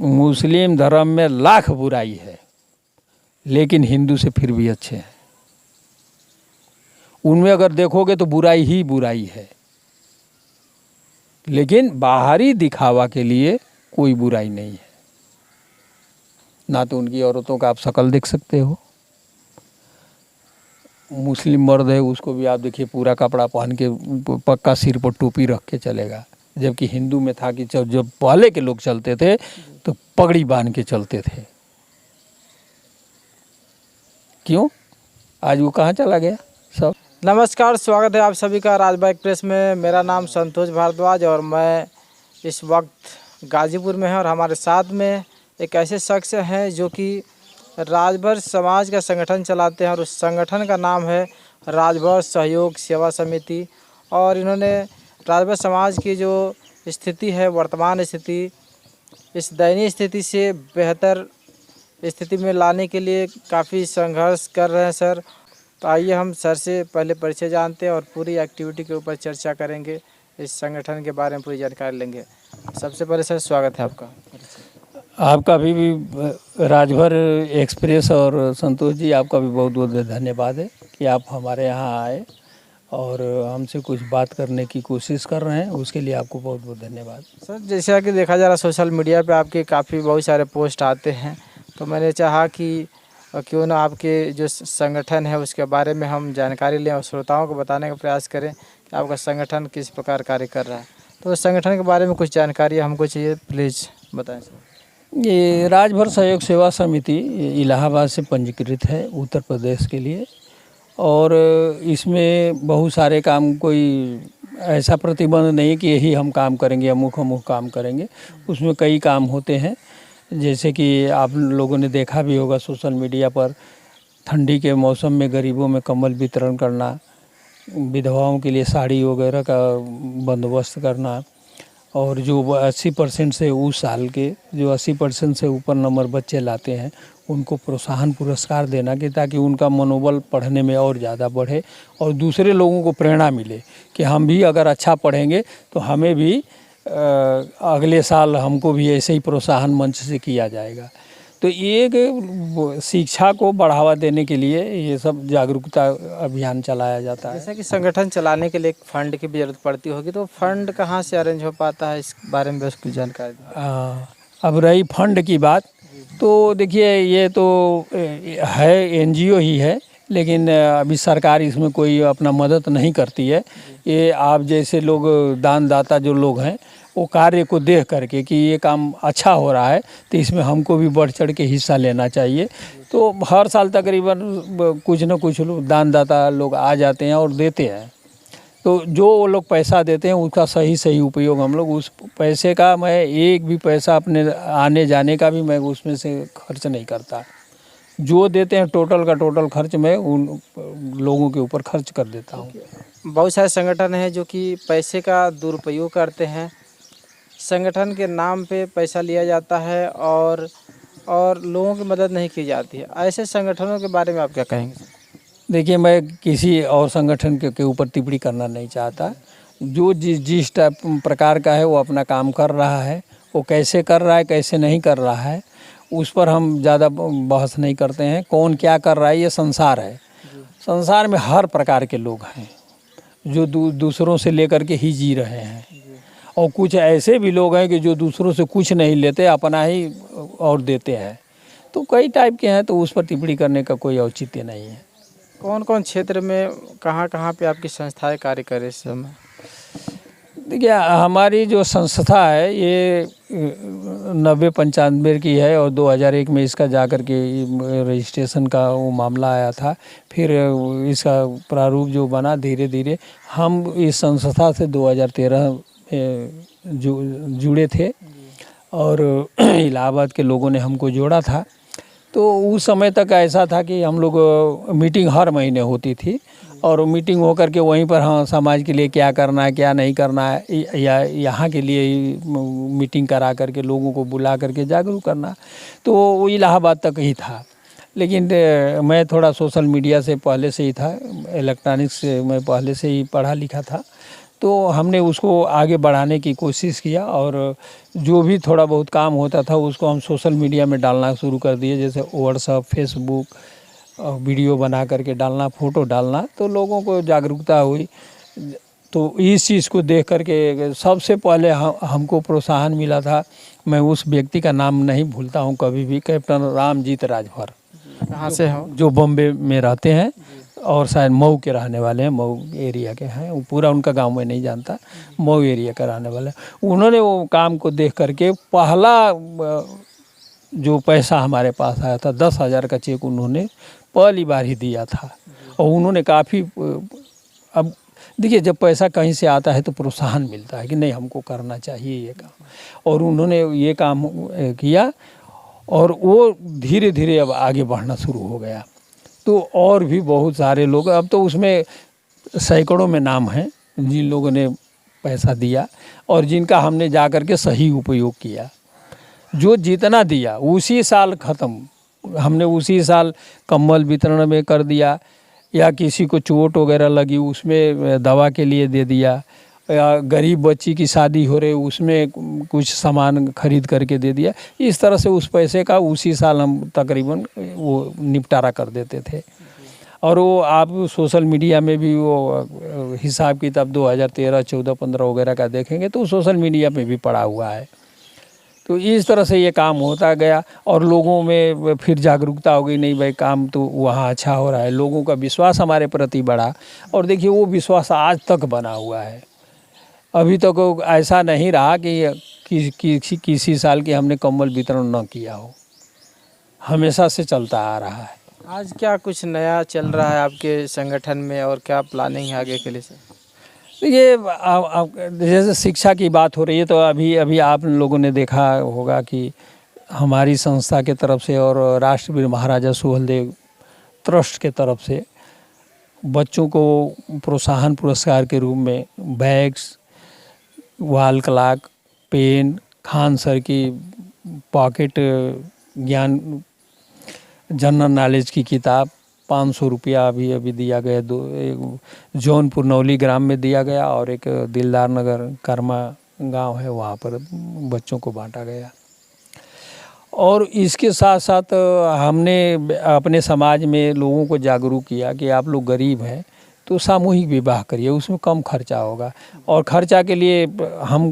मुस्लिम धर्म में लाख बुराई है, लेकिन हिंदू से फिर भी अच्छे हैं। उनमें अगर देखोगे तो बुराई ही बुराई है, लेकिन बाहरी दिखावा के लिए कोई बुराई नहीं है। ना तो उनकी औरतों का आप शक्ल देख सकते हो, मुस्लिम मर्द है उसको भी आप देखिए पूरा कपड़ा पहन के पक्का सिर पर टोपी रख के चलेगा, जबकि हिंदू में था कि जब पहले के लोग चलते थे तो पगड़ी बांध के चलते थे। क्यों? आज वो कहाँ चला गया सब। नमस्कार, स्वागत है आप सभी का राजभा एक्सप्रेस में। मेरा नाम संतोष भारद्वाज और मैं इस वक्त गाजीपुर में है और हमारे साथ में एक ऐसे शख्स हैं जो कि राजभर समाज का संगठन चलाते हैं और उस संगठन का नाम है राजभर सहयोग सेवा समिति। और इन्होंने राजभर समाज की जो स्थिति है, वर्तमान स्थिति, इस दयनीय स्थिति से बेहतर स्थिति में लाने के लिए काफ़ी संघर्ष कर रहे हैं सर। तो आइए हम सर से पहले परिचय जानते हैं और पूरी एक्टिविटी के ऊपर चर्चा करेंगे, इस संगठन के बारे में पूरी जानकारी लेंगे। सबसे पहले सर स्वागत है आपका। आपका भी राजभर एक्सप्रेस और संतोष जी आपका भी बहुत बहुत धन्यवाद है कि आप हमारे यहाँ आए और हमसे कुछ बात करने की कोशिश कर रहे हैं, उसके लिए आपको बहुत बहुत धन्यवाद। सर जैसा कि देखा जा रहा सोशल मीडिया पे आपके काफ़ी बहुत सारे पोस्ट आते हैं, तो मैंने चाहा कि क्यों ना आपके जो संगठन है उसके बारे में हम जानकारी लें और श्रोताओं को बताने का प्रयास करें कि आपका संगठन किस प्रकार कार्य कर रहा है। तो उस संगठन के बारे में कुछ जानकारी हमको चाहिए, प्लीज़ बताएं सर। ये राजभर सहयोग सेवा समिति इलाहाबाद से पंजीकृत है उत्तर प्रदेश के लिए, और इसमें बहुत सारे काम, कोई ऐसा प्रतिबंध नहीं कि यही हम काम करेंगे, अमुक काम करेंगे। उसमें कई काम होते हैं, जैसे कि आप लोगों ने देखा भी होगा सोशल मीडिया पर, ठंडी के मौसम में गरीबों में कंबल वितरण करना, विधवाओं के लिए साड़ी वगैरह का बंदोबस्त करना, और जो 80% से उस साल के जो 80% से ऊपर नंबर बच्चे लाते हैं उनको प्रोत्साहन पुरस्कार देना, कि ताकि उनका मनोबल पढ़ने में और ज़्यादा बढ़े और दूसरे लोगों को प्रेरणा मिले कि हम भी अगर अच्छा पढ़ेंगे तो हमें भी अगले साल हमको भी ऐसे ही प्रोत्साहन मंच से किया जाएगा। तो एक शिक्षा को बढ़ावा देने के लिए ये सब जागरूकता अभियान चलाया जाता है। जैसा कि संगठन चलाने के लिए एक फंड की भी जरूरत पड़ती होगी, तो फंड कहाँ से अरेंज हो पाता है, इस बारे में बस कुछ जानकारी दें। अब रही फंड की बात, तो देखिए ये तो है एनजीओ ही है, लेकिन अभी सरकार इसमें कोई अपना मदद नहीं करती है। ये आप जैसे लोग दानदाता जो लोग हैं वो कार्य को देख करके कि ये काम अच्छा हो रहा है तो इसमें हमको भी बढ़ चढ़ के हिस्सा लेना चाहिए। तो हर साल तकरीबन कुछ न कुछ लोग दानदाता लोग आ जाते हैं और देते हैं। तो जो वो लोग पैसा देते हैं उसका सही उपयोग हम लोग, उस पैसे का मैं एक भी पैसा अपने आने जाने का भी मैं उसमें से खर्च नहीं करता। जो देते हैं टोटल का टोटल खर्च मैं उन लोगों के ऊपर खर्च कर देता हूँ। बहुत सारे संगठन हैं जो कि पैसे का दुरुपयोग करते हैं, संगठन के नाम पे पैसा लिया जाता है और लोगों की मदद नहीं की जाती है। ऐसे संगठनों के बारे में आप क्या कहेंगे? देखिए, मैं किसी और संगठन के ऊपर टिप्पणी करना नहीं चाहता। जो जिस टाइप प्रकार का है वो अपना काम कर रहा है, वो कैसे कर रहा है कैसे नहीं कर रहा है उस पर हम ज़्यादा बहस नहीं करते हैं। कौन क्या कर रहा है, ये संसार है। संसार में हर प्रकार के लोग हैं जो दूसरों से लेकर के ही जी रहे हैं, और कुछ ऐसे भी लोग हैं कि जो दूसरों से कुछ नहीं लेते, अपना ही और देते हैं। तो कई टाइप के हैं, तो उस पर टिप्पणी करने का कोई औचित्य नहीं है। कौन कौन क्षेत्र में कहाँ पे आपकी संस्थाएं कार्य कर रही इस समय? देखिए, हमारी जो संस्था है ये 90-95 की है और 2001 में इसका जाकर के रजिस्ट्रेशन का वो मामला आया था। फिर इसका प्रारूप जो बना, धीरे धीरे हम इस संस्था से 2013 में जुड़े थे और इलाहाबाद के लोगों ने हमको जोड़ा था। तो उस समय तक ऐसा था कि हम लोग मीटिंग हर महीने होती थी और मीटिंग हो करके वहीं पर हाँ समाज के लिए क्या करना है क्या नहीं करना है, या यहाँ के लिए मीटिंग करा करके लोगों को बुला करके जागरूक करना। तो वो इलाहाबाद तक ही था। लेकिन मैं थोड़ा सोशल मीडिया से पहले से ही था, इलेक्ट्रॉनिक्स से मैं पहले से ही पढ़ा लिखा था। तो हमने उसको आगे बढ़ाने की कोशिश किया और जो भी थोड़ा बहुत काम होता था उसको हम सोशल मीडिया में डालना शुरू कर दिए, जैसे व्हाट्सअप, फेसबुक, वीडियो बना करके डालना, फ़ोटो डालना, तो लोगों को जागरूकता हुई। तो इस चीज़ को देख करके सबसे पहले हमको प्रोत्साहन मिला था, मैं उस व्यक्ति का नाम नहीं भूलता हूँ कभी भी, कैप्टन रामजीत राजभर, कहाँ से हो? जो बॉम्बे में रहते हैं और शायद मऊ के रहने वाले हैं, मऊ एरिया के हैं, वो पूरा उनका गांव में नहीं जानता, मऊ एरिया का रहने वाले हैं। उन्होंने वो काम को देख करके पहला जो पैसा हमारे पास आया था 10,000 का चेक उन्होंने पहली बार ही दिया था। और उन्होंने काफ़ी, अब देखिए जब पैसा कहीं से आता है तो प्रोत्साहन मिलता है कि नहीं हमको करना चाहिए ये काम, और उन्होंने ये काम किया और वो धीरे धीरे अब आगे बढ़ना शुरू हो गया। तो और भी बहुत सारे लोग, अब तो उसमें सैकड़ों में नाम हैं जिन लोगों ने पैसा दिया और जिनका हमने जा कर के सही उपयोग किया। जो जितना दिया उसी साल ख़त्म, हमने उसी साल कंबल वितरण में कर दिया, या किसी को चोट वगैरह लगी उसमें दवा के लिए दे दिया, या गरीब बच्ची की शादी हो रही उसमें कुछ सामान खरीद करके दे दिया। इस तरह से उस पैसे का उसी साल हम तकरीबन वो निपटारा कर देते थे। और वो आप सोशल मीडिया में भी वो हिसाब किताब 2013, 14, 15 वगैरह का देखेंगे तो सोशल मीडिया पे भी पड़ा हुआ है। तो इस तरह से ये काम होता गया और लोगों में फिर जागरूकता हो गई, नहीं भाई काम तो वहाँ अच्छा हो रहा है, लोगों का विश्वास हमारे प्रति बढ़ा। और देखिए वो विश्वास आज तक बना हुआ है, अभी तक ऐसा नहीं रहा कि किसी साल के हमने कंबल वितरण न किया हो, हमेशा से चलता आ रहा है। आज क्या कुछ नया चल रहा है आपके संगठन में और क्या प्लानिंग है आगे के लिए सर? ये जैसे शिक्षा की बात हो रही है तो अभी आप लोगों ने देखा होगा कि हमारी संस्था के तरफ से और राष्ट्रवीर महाराजा सुहेलदेव ट्रस्ट के तरफ से बच्चों को प्रोत्साहन पुरस्कार के रूप में bags, wall clock, pen, Khan sir की पॉकेट ज्ञान जनरल नॉलेज की किताब 500 रुपया अभी दिया गया। एक जौनपुर नौली ग्राम में दिया गया और एक दिलदार नगर कर्मा गांव है वहाँ पर बच्चों को बांटा गया। और इसके साथ साथ हमने अपने समाज में लोगों को जागरूक किया कि आप लोग गरीब हैं तो सामूहिक विवाह करिए, उसमें कम खर्चा होगा। और खर्चा के लिए हम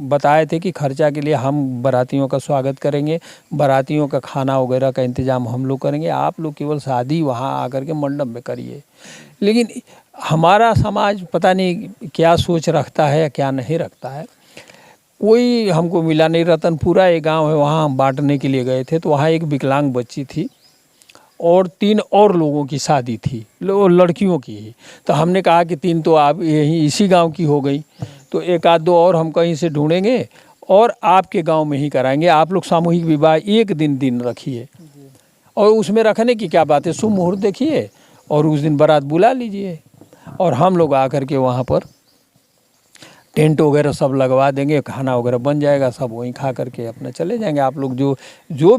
बताए थे कि खर्चा के लिए हम बारातियों का स्वागत करेंगे, बारातियों का खाना वगैरह का इंतज़ाम हम लोग करेंगे, आप लोग केवल शादी वहाँ आकर के मंडप में करिए। लेकिन हमारा समाज पता नहीं क्या सोच रखता है या क्या नहीं रखता है, कोई हमको मिला नहीं। रतनपुरा एक गाँव है, वहाँ हम बांटने के लिए गए थे तो वहाँ एक विकलांग बच्ची थी और 3 और लोगों की शादी थी, लड़कियों की ही। तो हमने कहा कि 3 तो आप यहीं इसी गांव की हो गई, तो 1 आध 2 और हम कहीं से ढूंढेंगे और आपके गांव में ही कराएंगे। आप लोग सामूहिक विवाह एक दिन रखिए और उसमें रखने की क्या बात है, शुभ मुहूर्त देखिए और उस दिन बारात बुला लीजिए और हम लोग आकर के वहाँ पर टेंट वगैरह सब लगवा देंगे, खाना वगैरह बन जाएगा, सब वहीं खा करके अपना चले जाएंगे। आप लोग जो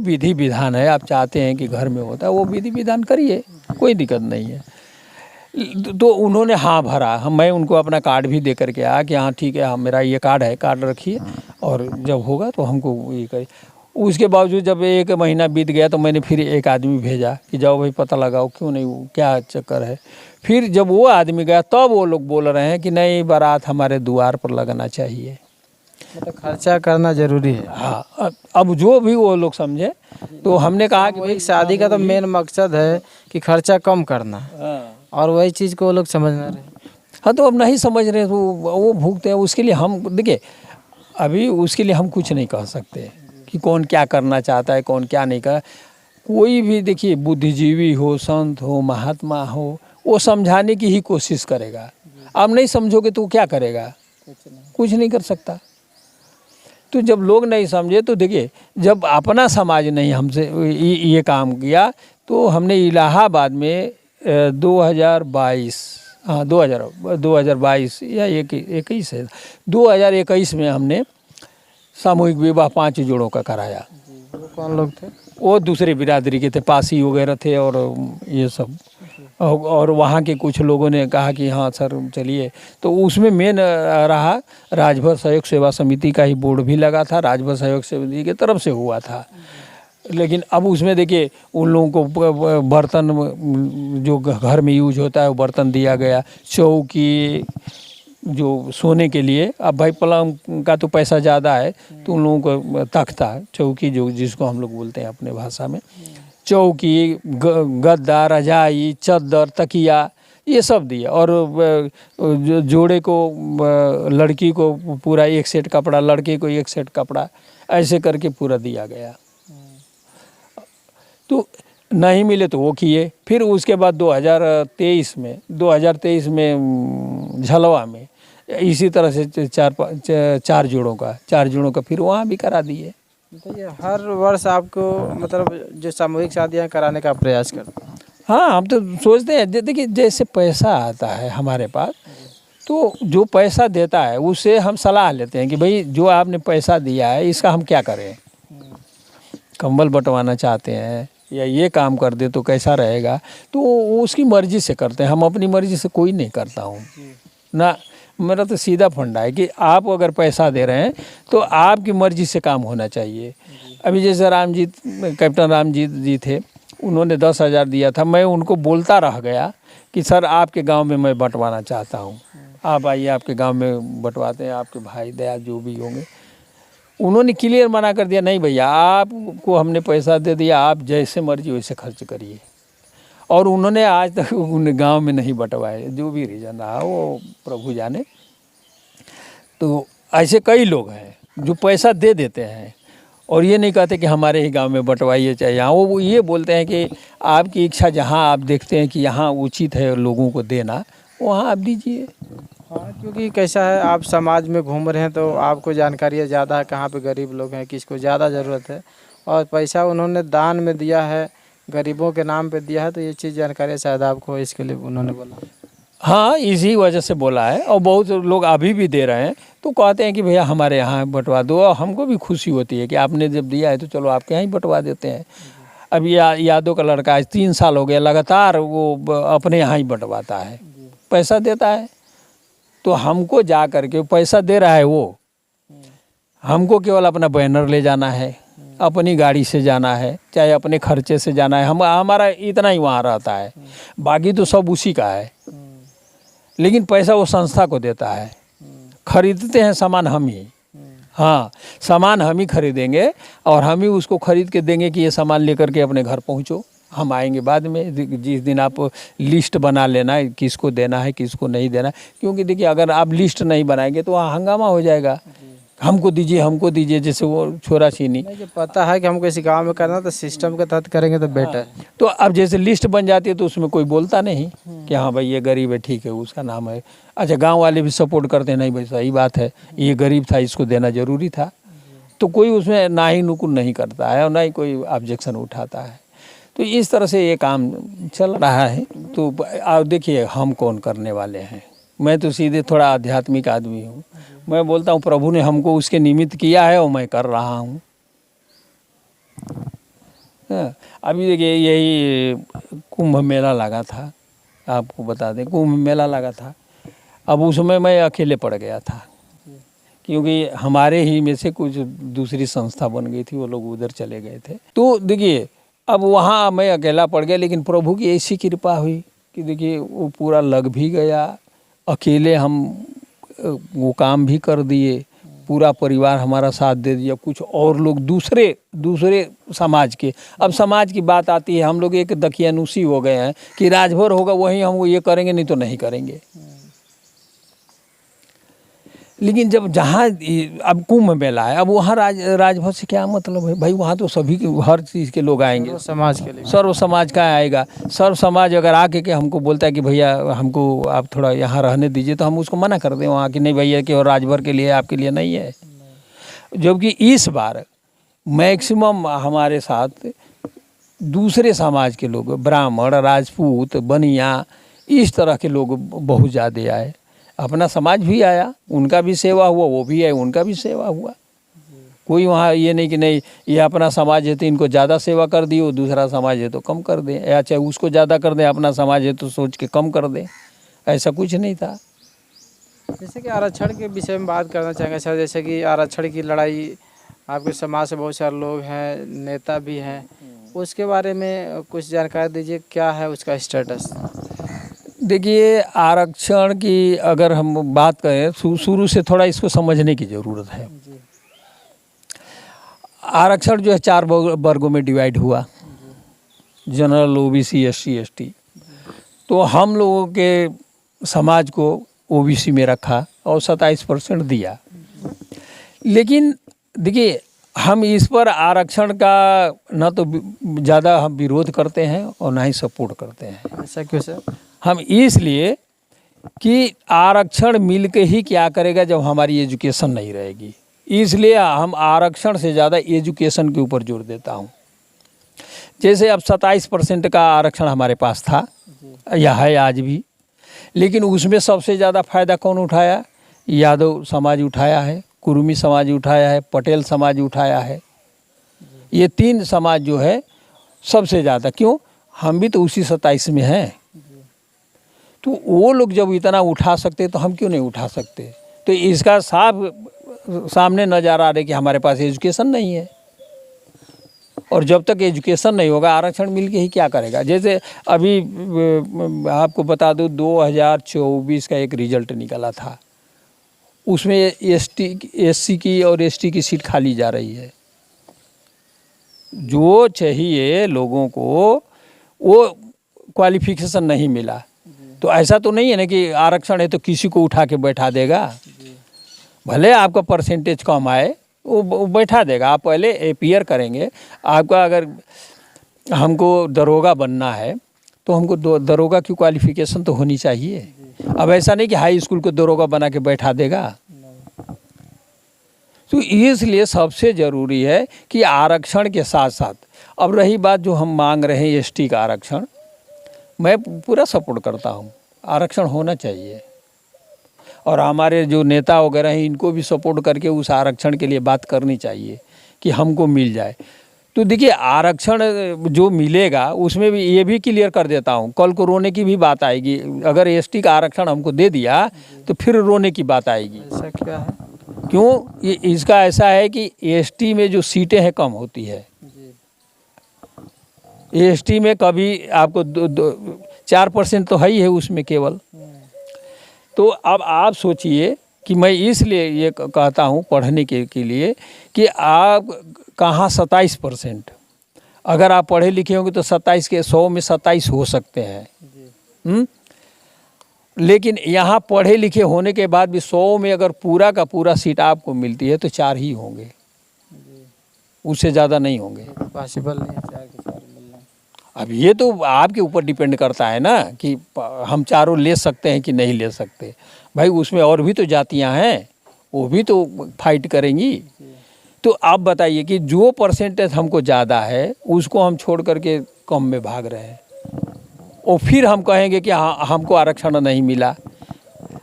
विधि विधान है आप चाहते हैं कि घर में होता है वो विधि विधान करिए, कोई दिक्कत नहीं है। तो उन्होंने हाँ भरा, मैं उनको अपना कार्ड भी दे करके आया कि हाँ ठीक है, हाँ मेरा ये कार्ड है, कार्ड रखिए और जब होगा तो हमको ये करिए। उसके बावजूद जब 1 महीना बीत गया तो मैंने फिर एक आदमी भेजा कि जाओ भाई पता लगाओ क्यों नहीं, क्या चक्कर है। फिर जब वो आदमी गया तब वो लोग बोल रहे हैं कि नहीं बारात हमारे द्वार पर लगना चाहिए, मतलब खर्चा करना जरूरी है। हाँ, अब जो भी वो लोग समझे तो हमने कहा कि भाई शादी का तो मेन मकसद है कि खर्चा कम करना, और वही चीज़ को वो लोग समझना रहे। हाँ तो अब नहीं समझ रहे तो वो भुगते हैं। उसके लिए हम देखिए अभी उसके लिए हम कुछ नहीं कह सकते कि कौन क्या करना चाहता है, कौन क्या नहीं कर। कोई भी देखिए बुद्धिजीवी हो, संत हो, महात्मा हो, वो समझाने की ही कोशिश करेगा। आप नहीं समझोगे तो क्या करेगा, कुछ नहीं कर सकता। तो जब लोग नहीं समझे तो देखिए जब अपना समाज नहीं हमसे ये काम किया तो हमने इलाहाबाद में 2022 या 21 है, 2021 में हमने सामूहिक विवाह 5 जोड़ों का कराया। वो कौन लोग थे? वो दूसरे बिरादरी के थे, पासी वगैरह थे और ये सब और वहाँ के कुछ लोगों ने कहा कि हाँ सर चलिए, तो उसमें मेन रहा राजभर सहयोग सेवा समिति का ही बोर्ड भी लगा था, राजभर सहयोग समिति की तरफ से हुआ था। लेकिन अब उसमें देखिए उन लोगों को बर्तन जो घर में यूज होता है वो बर्तन दिया गया, चौकी जो सोने के लिए, अब भाई पलंग का तो पैसा ज़्यादा है तो उन लोगों को तख्ता चौकी जो जिसको हम लोग बोलते हैं अपने भाषा में, चौकी गद्दा रजाई चादर तकिया ये सब दिए। और जोड़े को लड़की को पूरा एक सेट कपड़ा, लड़के को एक सेट कपड़ा, ऐसे करके पूरा दिया गया। तो नहीं मिले तो वो किए। फिर उसके बाद 2023 में झलवा में इसी तरह से चार जोड़ों का फिर वहाँ भी करा दिए। तो ये हर वर्ष आपको मतलब जो सामूहिक शादियाँ कराने का प्रयास करते हैं? हाँ, हम तो सोचते हैं देखिए जैसे पैसा आता है हमारे पास, तो जो पैसा देता है उससे हम सलाह लेते हैं कि भाई जो आपने पैसा दिया है इसका हम क्या करें। कंबल बंटवाना चाहते हैं या ये काम कर दे तो कैसा रहेगा, तो उसकी मर्ज़ी से करते हैं। हम अपनी मर्ज़ी से कोई नहीं करता हूँ ना। मेरा तो सीधा फंडा है कि आप अगर पैसा दे रहे हैं तो आपकी मर्ज़ी से काम होना चाहिए। अभी जैसे कैप्टन रामजीत जी थे, उन्होंने 10,000 दिया था, मैं उनको बोलता रह गया कि सर आपके गांव में मैं बंटवाना चाहता हूं, आप आइए आपके गांव में बंटवाते हैं, आपके भाई दया जो भी होंगे। उन्होंने क्लियर मना कर दिया, नहीं भैया आपको हमने पैसा दे दिया, आप जैसे मर्जी वैसे खर्च करिए। और उन्होंने आज तक उन गांव में नहीं बंटवाए, जो भी रीज़न रहा वो प्रभु जाने। तो ऐसे कई लोग हैं जो पैसा दे देते हैं और ये नहीं कहते कि हमारे ही गांव में बंटवाइए चाहे यहाँ, वो ये बोलते हैं कि आपकी इच्छा जहाँ आप देखते हैं कि यहाँ उचित है लोगों को देना, वहाँ आप दीजिए। हाँ, क्योंकि कैसा है आप समाज में घूम रहे हैं तो आपको जानकारी ज़्यादा है कहाँ पे गरीब लोग हैं, किसको ज़्यादा ज़रूरत है, और पैसा उन्होंने दान में दिया है, गरीबों के नाम पे दिया है, तो ये चीज़ जानकारी शायद आपको इसके लिए उन्होंने बोला। हाँ, इसी वजह से बोला है। और बहुत लोग अभी भी दे रहे हैं तो कहते हैं कि भैया हमारे यहाँ बंटवा दो, और हमको भी खुशी होती है कि आपने जब दिया है तो चलो आपके यहाँ ही बंटवा देते हैं। अब यादव का लड़का आज 3 साल हो गया लगातार वो अपने यहाँ ही बंटवाता है, पैसा देता है। तो हमको जा करके पैसा दे रहा है वो, हमको केवल अपना बैनर ले जाना है, अपनी गाड़ी से जाना है, चाहे अपने खर्चे से जाना है, हमारा इतना ही वहाँ रहता है, बाकी तो सब उसी का है। लेकिन पैसा वो संस्था को देता है, खरीदते हैं सामान हम ही। हाँ, सामान हम ही खरीदेंगे और हम ही उसको खरीद के देंगे कि ये सामान लेकर के अपने घर पहुँचो, हम आएंगे बाद में। जिस दिन आप लिस्ट बना लेना है किसको देना है किसको नहीं देना है, क्योंकि देखिए अगर आप लिस्ट नहीं बनाएंगे तो वहाँ हंगामा हो जाएगा, हमको दीजिए, जैसे वो छोरा छीनी। जो पता है कि हमको इस गांव में करना तो सिस्टम के तहत करेंगे तो बेटर है। तो अब जैसे लिस्ट बन जाती है तो उसमें कोई बोलता नहीं कि हाँ भाई ये गरीब है, ठीक है उसका नाम है। अच्छा, गांव वाले भी सपोर्ट करते हैं, नहीं भाई सही बात है, ये गरीब था इसको देना जरूरी था, तो कोई उसमें ना ही नुकुल नहीं करता है और ना ही कोई ऑब्जेक्शन उठाता है। तो इस तरह से ये काम चल रहा है। तो आप देखिए हम कौन करने वाले हैं, मैं तो सीधे थोड़ा आध्यात्मिक आदमी हूँ। मैं बोलता हूँ प्रभु ने हमको उसके निमित्त किया है और मैं कर रहा हूँ। अभी देखिए यही कुंभ मेला लगा था, आपको बता दें कुंभ मेला लगा था। अब उसमें मैं अकेले पड़ गया था क्योंकि हमारे ही में से कुछ दूसरी संस्था बन गई थी, वो लोग उधर चले गए थे। तो देखिए अब वहाँ मैं अकेला पड़ गया, लेकिन प्रभु की ऐसी कृपा हुई कि देखिए वो पूरा लग भी गया, अकेले हम वो काम भी कर दिए, पूरा परिवार हमारा साथ दे दिया। कुछ और लोग दूसरे समाज के, अब समाज की बात आती है, हम लोग एक दकियानुसी हो गए हैं कि राजभर होगा वहीं हम ये करेंगे, नहीं तो नहीं करेंगे। लेकिन जब जहाँ अब कुंभ मेला है, अब वहाँ राजभर से क्या मतलब है भाई, वहाँ तो सभी हर चीज़ के लोग आएंगे, समाज के लिए सर्व समाज का आएगा। सर्व समाज अगर आके के हमको बोलता है कि भैया हमको आप थोड़ा यहाँ रहने दीजिए, तो हम उसको मना कर दें वहाँ कि नहीं भैया कि और राजभर के लिए आपके लिए नहीं है। जबकि इस बार मैक्सिमम हमारे साथ दूसरे समाज के लोग, ब्राह्मण, राजपूत, बनिया, इस तरह के लोग बहुत ज़्यादा आए। अपना समाज भी आया, उनका भी सेवा हुआ, वो भी आए, उनका भी सेवा हुआ। कोई वहाँ ये नहीं कि नहीं ये अपना समाज है तो इनको ज़्यादा सेवा कर दी, वो दूसरा समाज है तो कम कर दें, या चाहे उसको ज़्यादा कर दें, अपना समाज है तो सोच के कम कर दें, ऐसा कुछ नहीं था। जैसे कि आरक्षण के विषय में बात करना चाहेंगे सर, जैसे कि आरक्षण की लड़ाई आपके समाज से बहुत सारे लोग हैं, नेता भी हैं, उसके बारे में कुछ जानकारी दीजिए, क्या है उसका स्टेटस? देखिए, आरक्षण की अगर हम बात करें शुरू से थोड़ा इसको समझने की ज़रूरत है। आरक्षण जो है 4 वर्गों में डिवाइड हुआ, जनरल, ओबीसी, एससी, एसटी। तो हम लोगों के समाज को ओबीसी में रखा और 27% दिया। लेकिन देखिए, हम इस पर आरक्षण का न तो ज़्यादा हम विरोध करते हैं और ना ही सपोर्ट करते हैं। ऐसा क्यों सर? हम इसलिए कि आरक्षण मिल के ही क्या करेगा जब हमारी एजुकेशन नहीं रहेगी, इसलिए हम आरक्षण से ज़्यादा एजुकेशन के ऊपर जोर देता हूँ। जैसे अब 27% का आरक्षण हमारे पास था या है आज भी, लेकिन उसमें सबसे ज़्यादा फ़ायदा कौन उठाया? यादव समाज उठाया है, कुर्मी समाज उठाया है, पटेल समाज उठाया है। ये 3 समाज जो है सबसे ज़्यादा। क्यों? हम भी तो उसी 27 में हैं। तो वो लोग जब इतना उठा सकते तो हम क्यों नहीं उठा सकते? तो इसका साफ सामने नज़र आ रहा है कि हमारे पास एजुकेशन नहीं है, और जब तक एजुकेशन नहीं होगा आरक्षण मिल के ही क्या करेगा? जैसे अभी आपको बता दूं 2024 का एक रिजल्ट निकला था, उसमें एससी की और एसटी की सीट खाली जा रही है। जो चाहिए लोगों को वो क्वालिफिकेशन नहीं मिला। तो ऐसा तो नहीं है ना कि आरक्षण है तो किसी को उठा के बैठा देगा। भले आपका परसेंटेज कम आए, वो बैठा देगा। आप पहले अपीयर करेंगे। आपका अगर हमको दरोगा बनना है तो हमको दरोगा की क्वालिफिकेशन तो होनी चाहिए। अब ऐसा नहीं कि हाई स्कूल को दरोगा बना के बैठा देगा। तो इसलिए सबसे ज़रूरी है कि आरक्षण के साथ साथ, अब रही बात जो हम मांग रहे हैं एसटी का आरक्षण, मैं पूरा सपोर्ट करता हूँ, आरक्षण होना चाहिए। और हमारे जो नेता वगैरह हैं इनको भी सपोर्ट करके उस आरक्षण के लिए बात करनी चाहिए कि हमको मिल जाए। तो देखिए, आरक्षण जो मिलेगा उसमें भी ये भी क्लियर कर देता हूँ, कल को रोने की भी बात आएगी। अगर एसटी का आरक्षण हमको दे दिया तो फिर रोने की बात आएगी। ऐसा क्या है? क्यों? ये इसका ऐसा है कि एसटी में जो सीटें हैं कम होती है। एसटी में कभी आपको 4% तो है ही है उसमें केवल। तो अब आप सोचिए कि मैं इसलिए ये कहता हूँ पढ़ने के लिए कि आप कहाँ 27%, अगर आप पढ़े लिखे होंगे तो 27 के 100 में 27 हो सकते हैं। लेकिन यहाँ पढ़े लिखे होने के बाद भी 100 में अगर पूरा का पूरा सीट आपको मिलती है तो 4 ही होंगे, उससे ज़्यादा नहीं होंगे। पॉसिबल नहीं है 4 के 4 मिलना। अब ये तो आपके ऊपर डिपेंड करता है ना कि हम चारों ले सकते हैं कि नहीं ले सकते। भाई उसमें और भी तो जातियां हैं, वो भी तो फाइट करेंगी। तो आप बताइए कि जो परसेंटेज हमको ज़्यादा है उसको हम छोड़ करके कम में भाग रहे हैं, और फिर हम कहेंगे कि हाँ हमको आरक्षण नहीं मिला।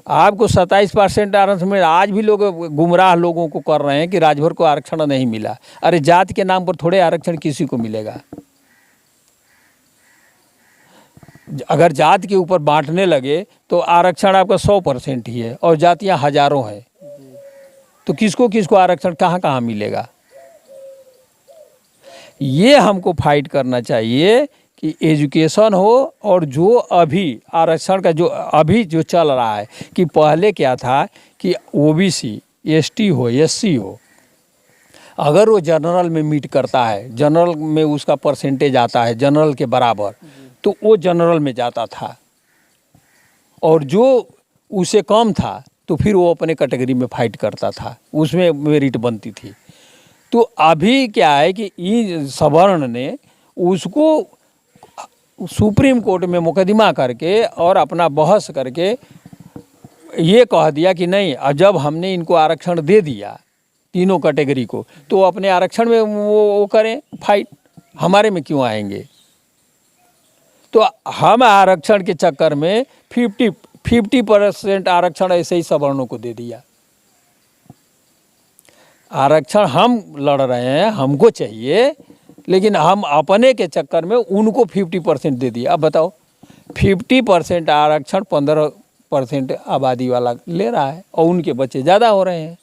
आपको 27% आरक्षण में आज भी लोग गुमराह लोगों को कर रहे हैं कि राजभर को आरक्षण नहीं मिला। अरे जात के नाम पर थोड़े आरक्षण किसी को मिलेगा। अगर जात के ऊपर बांटने लगे तो आरक्षण आपका 100% ही है और जातियां हजारों हैं, तो किसको किसको आरक्षण कहाँ कहाँ मिलेगा? ये हमको फाइट करना चाहिए कि एजुकेशन हो। और जो अभी आरक्षण का जो अभी जो चल रहा है कि पहले क्या था कि ओबीसी, एसटी हो, एससी हो, अगर वो जनरल में मीट करता है, जनरल में उसका परसेंटेज आता है जनरल के बराबर, तो वो जनरल में जाता था। और जो उसे कम था तो फिर वो अपने कैटेगरी में फाइट करता था, उसमें मेरिट बनती थी। तो अभी क्या है कि सवर्ण ने उसको सुप्रीम कोर्ट में मुकदमा करके और अपना बहस करके ये कह दिया कि नहीं, जब हमने इनको आरक्षण दे दिया तीनों कैटेगरी को, तो अपने आरक्षण में वो करें फाइट, हमारे में क्यों आएंगे? तो हम आरक्षण के चक्कर में 50% आरक्षण ऐसे ही सवर्णों को दे दिया। आरक्षण हम लड़ रहे हैं, हमको चाहिए, लेकिन हम अपने के चक्कर में उनको 50% दे दिए। अब बताओ 50% आरक्षण 15% आबादी वाला ले रहा है और उनके बच्चे ज़्यादा हो रहे हैं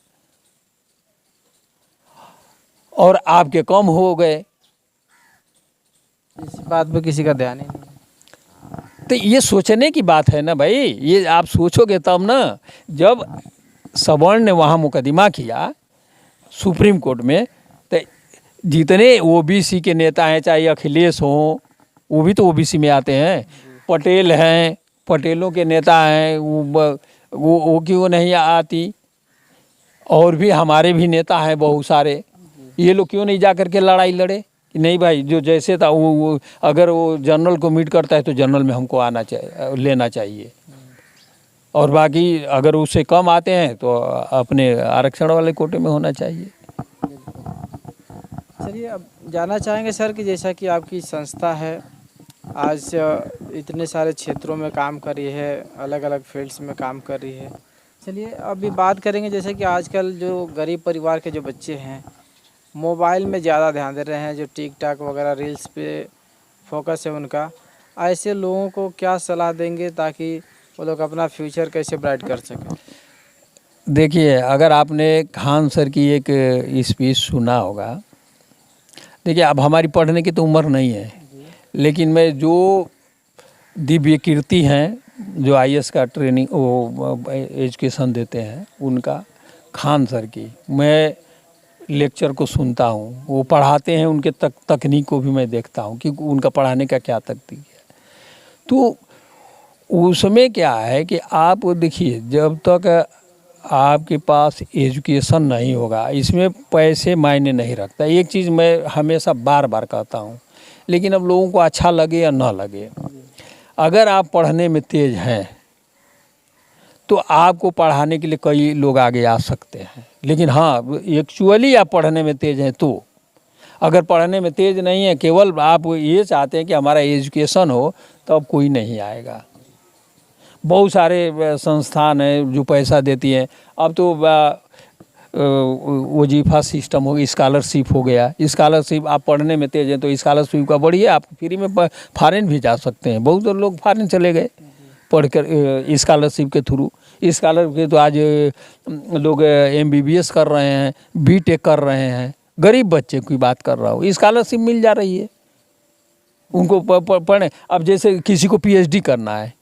और आपके कम हो गए। इस बात पे किसी का ध्यान ही नहीं। तो ये सोचने की बात है ना भाई, ये आप सोचोगे तब ना। जब सवर्ण ने वहाँ मुकदमा किया सुप्रीम कोर्ट में, तो जितने ओबीसी के नेता हैं, चाहे अखिलेश हों, वो भी तो ओबीसी में आते हैं, पटेल हैं, पटेलों के नेता हैं, वो क्यों नहीं आती, और भी हमारे भी नेता हैं बहुत सारे, ये लोग क्यों नहीं जा करके लड़ाई लड़े कि नहीं भाई जो जैसे था वो अगर वो जनरल को मीट करता है तो जनरल में हमको आना चाहिए, लेना चाहिए, और बाकी अगर उससे कम आते हैं तो अपने आरक्षण वाले कोटे में होना चाहिए। चलिए, अब जानना चाहेंगे सर कि जैसा कि आपकी संस्था है आज इतने सारे क्षेत्रों में काम कर रही है, अलग अलग फील्ड्स में काम कर रही है। चलिए अभी बात करेंगे जैसे कि आजकल जो गरीब परिवार के जो बच्चे हैं मोबाइल में ज़्यादा ध्यान दे रहे हैं, जो टिक टाक वगैरह रील्स पे फोकस है उनका, ऐसे लोगों को क्या सलाह देंगे ताकि वो लोग अपना फ्यूचर कैसे ब्राइट कर सकें? देखिए, अगर आपने खान सर की एक स्पीच सुना होगा, देखिए अब हमारी पढ़ने की तो उम्र नहीं है, लेकिन मैं जो दिव्य कीर्ति हैं जो आईएएस का ट्रेनिंग वो एजुकेशन देते हैं उनका, खान सर की मैं लेक्चर को सुनता हूँ, वो पढ़ाते हैं, उनके तकनीक को भी मैं देखता हूँ कि उनका पढ़ाने का क्या तकनीक है। तो उसमें क्या है कि आप देखिए, जब तक आपके पास एजुकेशन नहीं होगा, इसमें पैसे मायने नहीं रखता। एक चीज़ मैं हमेशा बार बार कहता हूँ, लेकिन अब लोगों को अच्छा लगे या ना लगे, अगर आप पढ़ने में तेज हैं तो आपको पढ़ाने के लिए कई लोग आगे आ सकते हैं। लेकिन हाँ, एक्चुअली आप पढ़ने में तेज हैं तो, अगर पढ़ने में तेज नहीं है, केवल आप ये चाहते हैं कि हमारा एजुकेशन हो, तो अब कोई नहीं आएगा। बहुत सारे संस्थान हैं जो पैसा देती हैं। अब तो वजीफ़ा सिस्टम हो गया, स्कॉलरशिप हो गया। स्कॉलरशिप, आप पढ़ने में तेज हैं तो स्कॉलरशिप का बढ़िए, आप फ्री में फॉरेन भी जा सकते हैं। बहुत लोग फॉरेन चले गए पढ़कर स्कॉलरशिप के थ्रू। स्कॉलरशिप के तो आज लोग MBBS कर रहे हैं, BTech कर रहे हैं। गरीब बच्चे की बात कर रहा हूँ, स्कॉलरशिप मिल जा रही है उनको पढ़े। अब जैसे किसी को PhD करना है,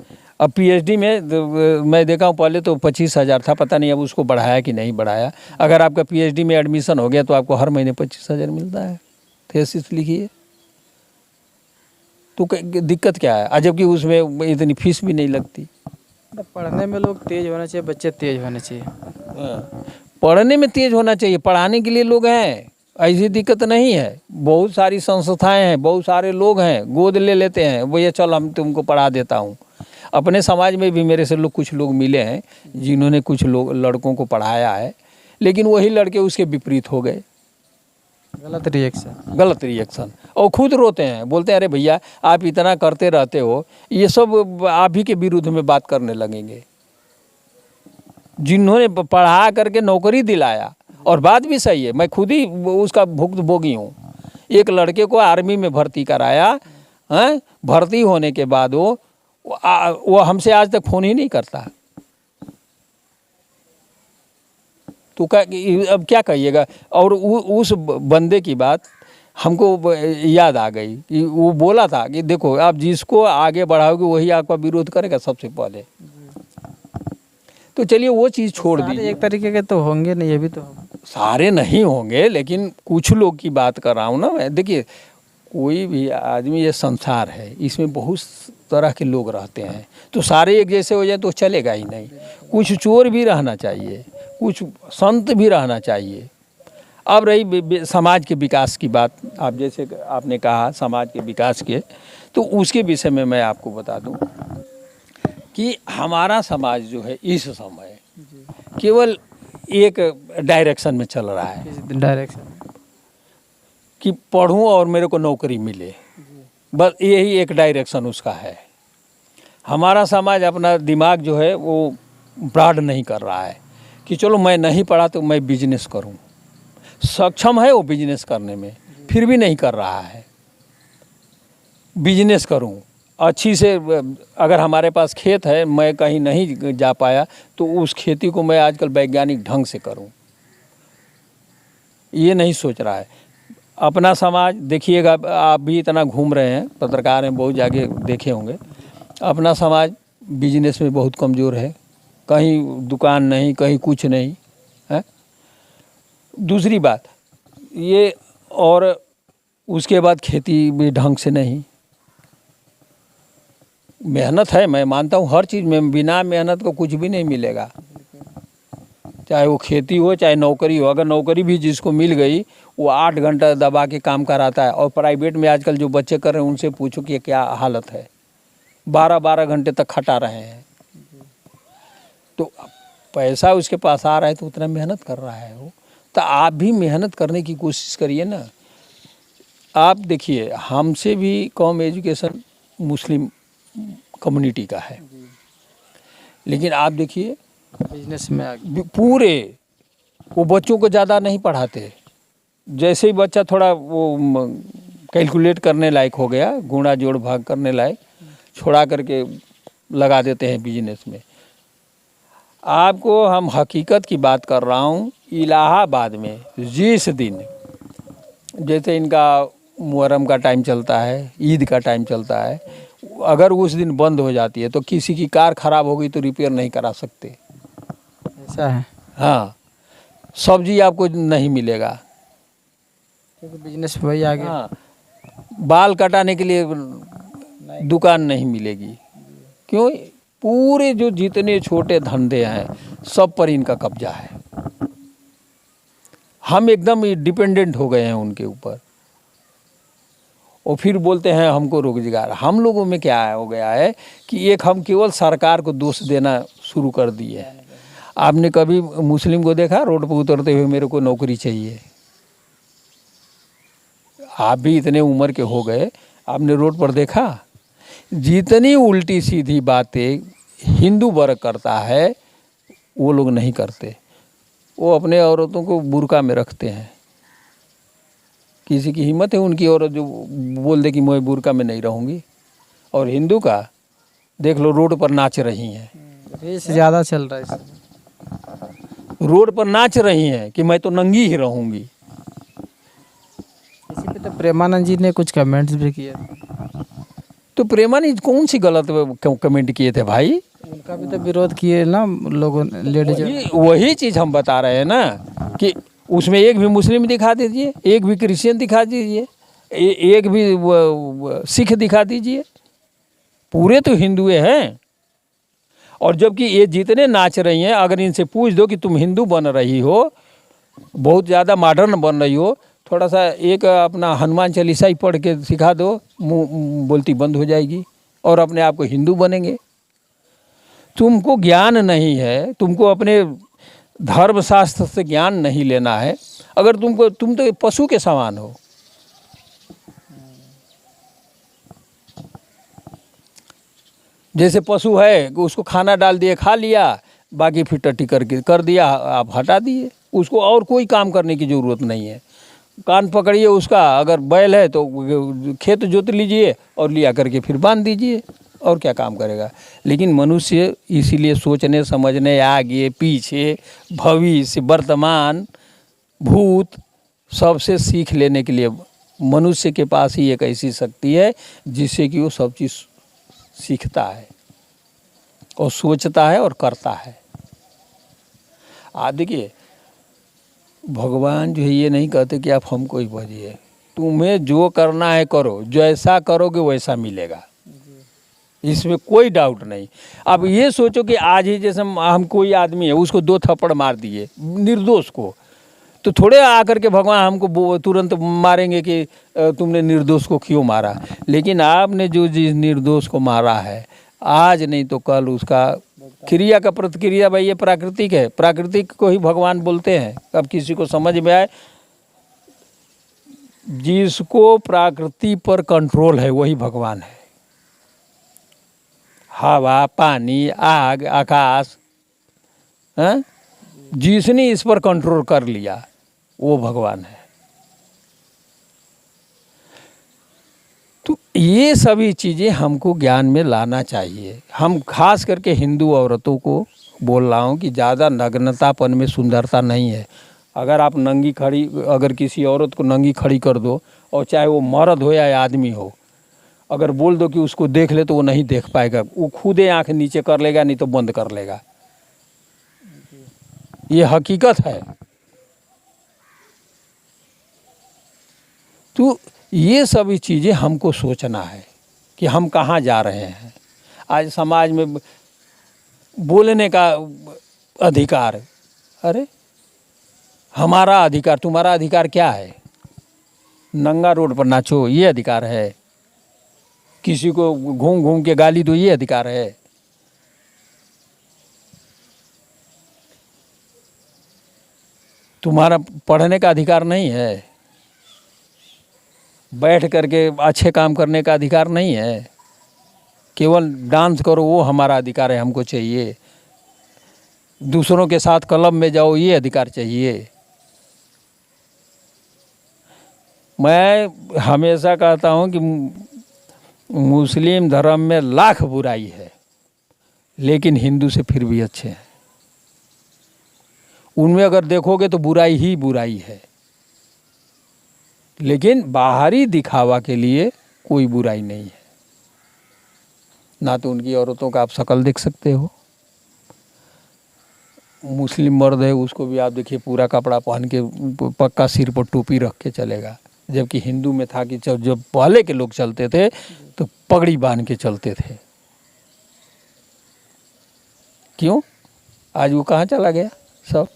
अब PhD में मैं देखा हूँ पहले तो 25,000 था, पता नहीं अब उसको बढ़ाया कि नहीं बढ़ाया। अगर आपका PhD में एडमिशन हो गया तो आपको हर महीने 25,000 मिलता है, थीसिस लिखिए। तो दिक्कत क्या है, जबकि उसमें इतनी फीस भी नहीं लगती। पढ़ने में लोग तेज होना चाहिए, बच्चे तेज होने चाहिए। पढ़ने में तेज होना चाहिए, पढ़ाने के लिए लोग हैं, ऐसी दिक्कत नहीं है। बहुत सारी संस्थाएं हैं, बहुत सारे लोग हैं, गोद ले लेते हैं, भैया चल हम तुमको पढ़ा देता हूँ। अपने समाज में भी मेरे से कुछ लोग मिले हैं जिन्होंने कुछ लोग लड़कों को पढ़ाया है, लेकिन वही लड़के उसके विपरीत हो गए। गलत रिएक्शन और खुद रोते हैं, बोलते हैं अरे भैया आप इतना करते रहते हो, ये सब आप ही के विरुद्ध में बात करने लगेंगे। जिन्होंने पढ़ा करके नौकरी दिलाया, और बात भी सही है, मैं खुद ही उसका भुक्तभोगी हूँ। एक लड़के को आर्मी में भर्ती कराया, हैं, भर्ती होने के बाद वो हमसे आज तक फ़ोन ही नहीं करता। तो अब क्या कहिएगा। और उस बंदे की बात हमको याद आ गई कि वो बोला था कि देखो आप जिसको आगे बढ़ाओगे वही आपका विरोध करेगा सबसे पहले। तो चलिए वो चीज़ छोड़ दीजिए। एक तरीके के तो होंगे नहीं, ये भी तो सारे नहीं होंगे, लेकिन कुछ लोग की बात कर रहा हूँ ना मैं। देखिए कोई भी आदमी, ये संसार है, इसमें बहुत तरह के लोग रहते हैं, तो सारे एक जैसे हो जाए तो चलेगा ही नहीं। कुछ चोर भी रहना चाहिए, कुछ संत भी रहना चाहिए। अब रही समाज के विकास की बात, आप जैसे आपने कहा समाज के विकास के, तो उसके विषय में मैं आपको बता दूं कि हमारा समाज जो है इस समय केवल एक डायरेक्शन में चल रहा है, डायरेक्शन कि पढ़ूं और मेरे को नौकरी मिले, बस यही एक डायरेक्शन उसका है। हमारा समाज अपना दिमाग जो है वो ब्रॉड नहीं कर रहा है कि चलो मैं नहीं पढ़ा तो मैं बिजनेस करूं, सक्षम है वो बिजनेस करने में, फिर भी नहीं कर रहा है। बिजनेस करूं अच्छी से, अगर हमारे पास खेत है, मैं कहीं नहीं जा पाया तो उस खेती को मैं आजकल वैज्ञानिक ढंग से करूं, ये नहीं सोच रहा है। अपना समाज देखिएगा, आप भी इतना घूम रहे हैं, पत्रकार हैं, बहुत जगह देखे होंगे। अपना समाज बिजनेस में बहुत कमज़ोर है, कहीं दुकान नहीं, कहीं कुछ नहीं है। दूसरी बात ये, और उसके बाद खेती भी ढंग से नहीं। मेहनत है, मैं मानता हूँ हर चीज़ में, बिना मेहनत को कुछ भी नहीं मिलेगा, चाहे वो खेती हो चाहे नौकरी हो। अगर नौकरी भी जिसको मिल गई वो 8 घंटा दबा के काम कराता है, और प्राइवेट में आजकल जो बच्चे कर रहे हैं उनसे पूछो कि क्या हालत है, 12-12 घंटे तक खटा रहे हैं। तो पैसा उसके पास आ रहा है तो उतना मेहनत कर रहा है वो, तो आप भी मेहनत करने की कोशिश करिए ना। आप देखिए, हमसे भी कम एजुकेशन मुस्लिम कम्युनिटी का है, लेकिन आप देखिए बिजनेस में आगे। पूरे वो बच्चों को ज़्यादा नहीं पढ़ाते। जैसे ही बच्चा थोड़ा वो कैलकुलेट करने लायक हो गया, गुणा जोड़ भाग करने लायक, छोड़ा करके लगा देते हैं बिजनेस में। आपको हम हकीकत की बात कर रहा हूँ, इलाहाबाद में जिस दिन, जैसे इनका मुहर्रम का टाइम चलता है, ईद का टाइम चलता है, अगर उस दिन बंद हो जाती है तो किसी की कार ख़राब हो गई तो रिपेयर नहीं करा सकते। ऐसा है, हाँ, सब्जी आपको नहीं मिलेगा, क्योंकि बिजनेस वही आगे। हाँ, बाल कटाने के लिए दुकान नहीं मिलेगी। क्यों? पूरे जो जितने छोटे धंधे हैं सब पर इनका कब्जा है। हम एकदम डिपेंडेंट हो गए हैं उनके ऊपर, और फिर बोलते हैं हमको रोजगार। हम लोगों में क्या हो गया है कि एक हम केवल सरकार को दोष देना शुरू कर दिए हैं। आपने कभी मुस्लिम को देखा रोड पर उतरते हुए मेरे को नौकरी चाहिए? आप भी इतने उम्र के हो गए, आपने रोड पर देखा? जितनी उल्टी सीधी बातें हिंदू वर्ग करता है वो लोग नहीं करते। वो अपने औरतों को बुर्का में रखते हैं। किसी की हिम्मत है उनकी औरत जो बोल दे कि मैं बुर्का में नहीं रहूँगी? और हिंदू का देख लो, रोड पर नाच रही हैं, रेस ज़्यादा चल रहा है इसमें। रोड पर नाच रही हैं कि मैं तो नंगी ही रहूँगी। इसी पे तो प्रेमानंद जी ने कुछ कमेंट्स भी किए, तो प्रेमानंद कौन सी गलत कमेंट किए थे भाई? उनका भी तो विरोध किए ना लोगों ने, लेडीज। वही चीज़ हम बता रहे हैं ना कि उसमें एक भी मुस्लिम दिखा दीजिए, एक भी क्रिश्चियन दिखा दीजिए, एक भी सिख दिखा दीजिए, पूरे तो हिंदुए हैं। और जबकि ये जितने नाच रही हैं, अगर इनसे पूछ दो कि तुम हिंदू बन रही हो, बहुत ज़्यादा मॉडर्न बन रही हो, थोड़ा सा एक अपना हनुमान चालीसा ही पढ़ के सिखा दो, मुँह बोलती बंद हो जाएगी और अपने आप को हिंदू बनेंगे। तुमको ज्ञान नहीं है, तुमको अपने धर्मशास्त्र से ज्ञान नहीं लेना है। अगर तुम तो पशु के समान हो। जैसे पशु है, उसको खाना डाल दिए, खा लिया, बाकी फिर टट्टी करके कर दिया, आप हटा दिए, उसको और कोई काम करने की ज़रूरत नहीं है। कान पकड़िए उसका, अगर बैल है तो खेत जोत लीजिए और लिया करके फिर बांध दीजिए, और क्या काम करेगा। लेकिन मनुष्य इसीलिए सोचने समझने, आगे पीछे, भविष्य, वर्तमान, भूत, सबसे सीख लेने के लिए मनुष्य के पास ही एक ऐसी शक्ति है जिससे कि वो सब चीज़ सीखता है और सोचता है और करता है। आप देखिए, भगवान जो है ये नहीं कहते कि आप हमको ही भजिए, तुम्हें जो करना है करो, जैसा करोगे वैसा मिलेगा, इसमें कोई डाउट नहीं। अब ये सोचो कि आज ही जैसे हम कोई आदमी है, उसको 2 थप्पड़ मार दिए निर्दोष को, तो थोड़े आकर के भगवान हमको तुरंत मारेंगे कि तुमने निर्दोष को क्यों मारा। लेकिन आपने जो जिस निर्दोष को मारा है, आज नहीं तो कल उसका क्रिया का प्रतिक्रिया, भाई ये प्राकृतिक है, प्राकृतिक को ही भगवान बोलते हैं। अब किसी को समझ में आए, जिसको प्रकृति पर कंट्रोल है वही भगवान है। हवा, पानी, आग, आकाश, जिसने इस पर कंट्रोल कर लिया वो भगवान है। तो ये सभी चीज़ें हमको ज्ञान में लाना चाहिए। हम खास करके हिंदू औरतों को बोल रहा हूँ कि ज़्यादा नग्नतापन में सुंदरता नहीं है। अगर आप नंगी खड़ी, अगर किसी औरत को नंगी खड़ी कर दो, और चाहे वो मर्द हो या आदमी हो, अगर बोल दो कि उसको देख ले, तो वो नहीं देख पाएगा, वो खुद ही आँख नीचे कर लेगा, नहीं तो बंद कर लेगा। ये हकीकत है। तो ये सभी चीज़ें हमको सोचना है कि हम कहाँ जा रहे हैं। आज समाज में बोलने का अधिकार, अरे हमारा अधिकार, तुम्हारा अधिकार क्या है? नंगा रोड पर नाचो, ये अधिकार है? किसी को घूम घूम के गाली दो, ये अधिकार है? तुम्हारा पढ़ने का अधिकार नहीं है? बैठ करके अच्छे काम करने का अधिकार नहीं है? केवल डांस करो, वो हमारा अधिकार है, हमको चाहिए? दूसरों के साथ क्लब में जाओ, ये अधिकार चाहिए? मैं हमेशा कहता हूँ कि मुस्लिम धर्म में लाख बुराई है, लेकिन हिंदू से फिर भी अच्छे हैं। उनमें अगर देखोगे तो बुराई ही बुराई है, लेकिन बाहरी दिखावा के लिए कोई बुराई नहीं है। ना तो उनकी औरतों का आप शक्ल देख सकते हो। मुस्लिम मर्द है, उसको भी आप देखिए पूरा कपड़ा पहन के, पक्का सिर पर टोपी रख के चलेगा। जबकि हिंदू में था कि जब पहले के लोग चलते थे तो पगड़ी बांध के चलते थे। क्यों? आज वो कहाँ चला गया सब?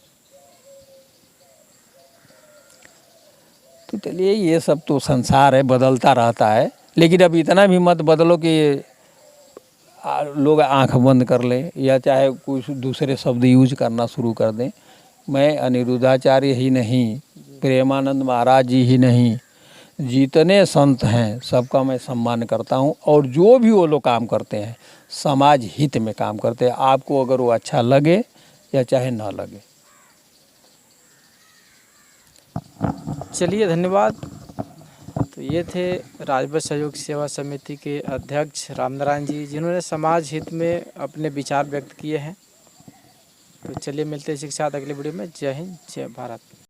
तो चलिए, ये सब तो संसार है, बदलता रहता है। लेकिन अब इतना भी मत बदलो कि लोग आंख बंद कर लें या चाहे कुछ दूसरे शब्द यूज करना शुरू कर दें। मैं अनिरुद्धाचार्य ही नहीं, प्रेमानंद महाराज जी ही नहीं, जितने संत हैं सबका मैं सम्मान करता हूं, और जो भी वो लोग काम करते हैं समाज हित में काम करते हैं। आपको अगर वो अच्छा लगे या चाहे ना लगे। चलिए, धन्यवाद। तो ये थे राजभर सहयोग सेवा समिति के अध्यक्ष रामनारायण जी, जिन्होंने समाज हित में अपने विचार व्यक्त किए हैं। तो चलिए, मिलते हैं इसी के साथ अगले वीडियो में। जय हिंद, जय भारत।